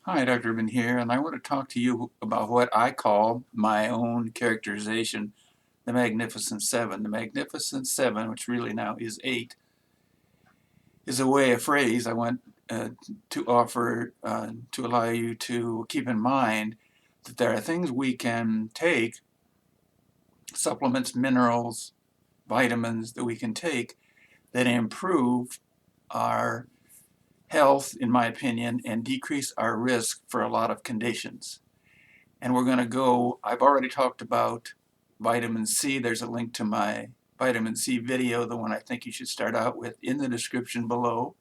Hi, Dr. Urban here, and I want to talk to you about what I call my own characterization, the Magnificent Seven. The Magnificent Seven, which really now is eight, is a phrase I want to offer to allow you to keep in mind that there are things we can take, supplements, minerals, vitamins that we can take that improve our health, in my opinion, and decrease our risk for a lot of conditions. And we're going to go, I've already talked about vitamin C. There's a link to my vitamin C video, the one I think you should start out with, in the description below.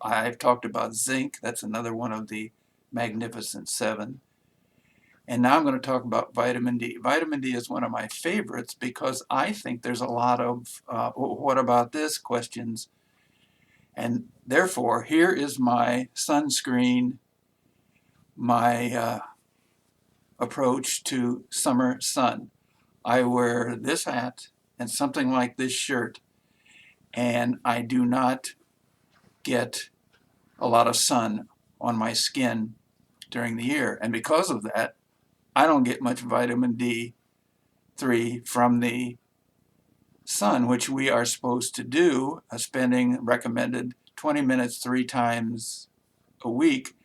I've talked about zinc. That's another one of the Magnificent Seven. And now I'm going to talk about vitamin D. Vitamin D is one of my favorites because I think there's a lot of what about this questions. And therefore, here is my sunscreen, my approach to summer sun. I wear this hat and something like this shirt, and I do not get a lot of sun on my skin during the year. And because of that, I don't get much vitamin D3 from the sun, which we are supposed to do, spending recommended 20 minutes 3 times a week.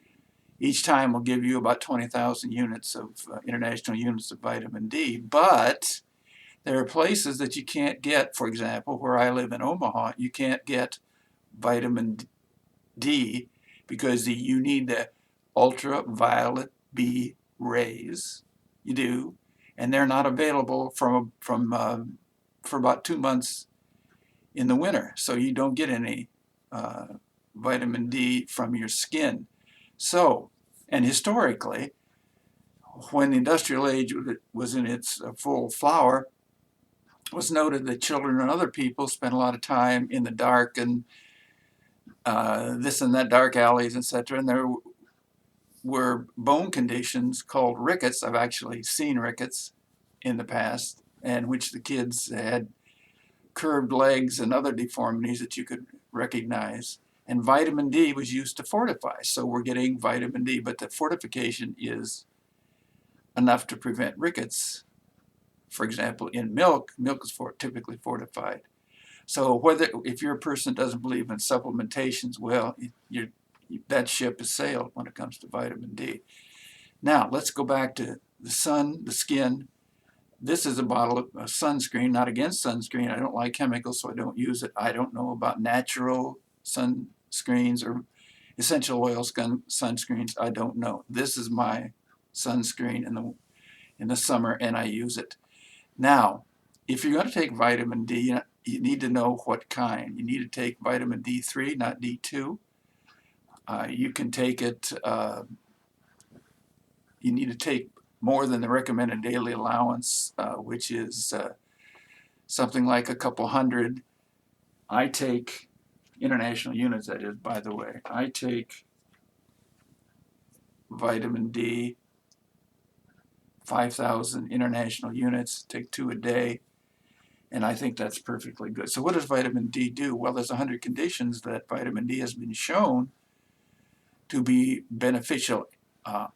Each time will give you about 20,000 units of international units of vitamin D. But there are places that you can't get, for example, where I live in Omaha, you can't get vitamin D because you need the ultraviolet B rays. You do, and they're not available for about 2 months in the winter, so you don't get any vitamin D from your skin. So, and historically, when the industrial age was in its full flower, it was noted that children and other people spent a lot of time in the dark and this and that dark alleys, etc. And there were bone conditions called rickets. I've actually seen rickets in the past, and which the kids had curved legs and other deformities that you could recognize. And vitamin D was used to fortify. So we're getting vitamin D, but the fortification is enough to prevent rickets. For example, in milk, milk is typically fortified. So if you're a person that doesn't believe in supplementations, well, that ship has sailed when it comes to vitamin D. Now, let's go back to the sun, the skin. This is a bottle of sunscreen, not against sunscreen. I don't like chemicals, so I don't use it. I don't know about natural sunscreens or essential oil sunscreens. I don't know. This is my sunscreen in the summer, and I use it. Now, if you're going to take vitamin D, you need to know what kind. You need to take vitamin D3, not D2. You can take it, you need to take more than the recommended daily allowance, which is something like a couple hundred. I take international units, that is, by the way. I take vitamin D, 5,000 international units, take 2 a day. And I think that's perfectly good. So what does vitamin D do? Well, there's 100 conditions that vitamin D has been shown to be beneficial.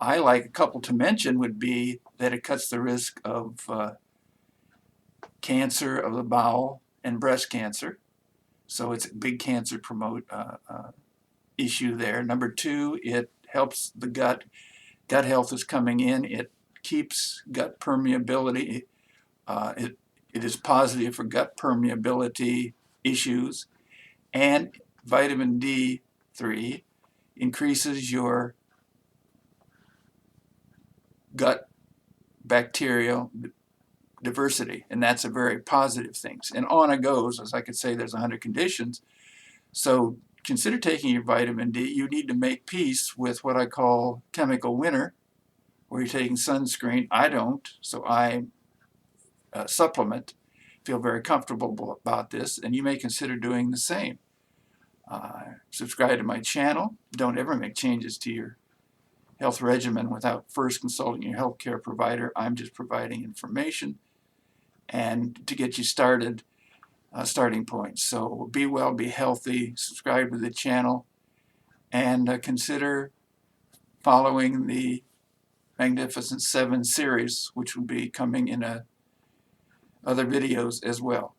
I like a couple to mention would be that it cuts the risk of cancer of the bowel and breast cancer. So it's a big cancer issue there. Number two, it helps the gut. Gut health is coming in. It keeps gut permeability. It is positive for gut permeability issues. And vitamin D3 increases your gut bacterial diversity, and that's a very positive thing. And on it goes. As I could say, there's 100 conditions. So consider taking your vitamin D. You need to make peace with what I call chemical winter, where you're taking sunscreen. I don't, so I supplement. Feel very comfortable about this, and you may consider doing the same. Subscribe to my channel. Don't ever make changes to your health regimen without first consulting your healthcare provider. I'm just providing information and to get you started, starting points. So be well, be healthy, subscribe to the channel, and consider following the Magnificent Seven series, which will be coming in other videos as well.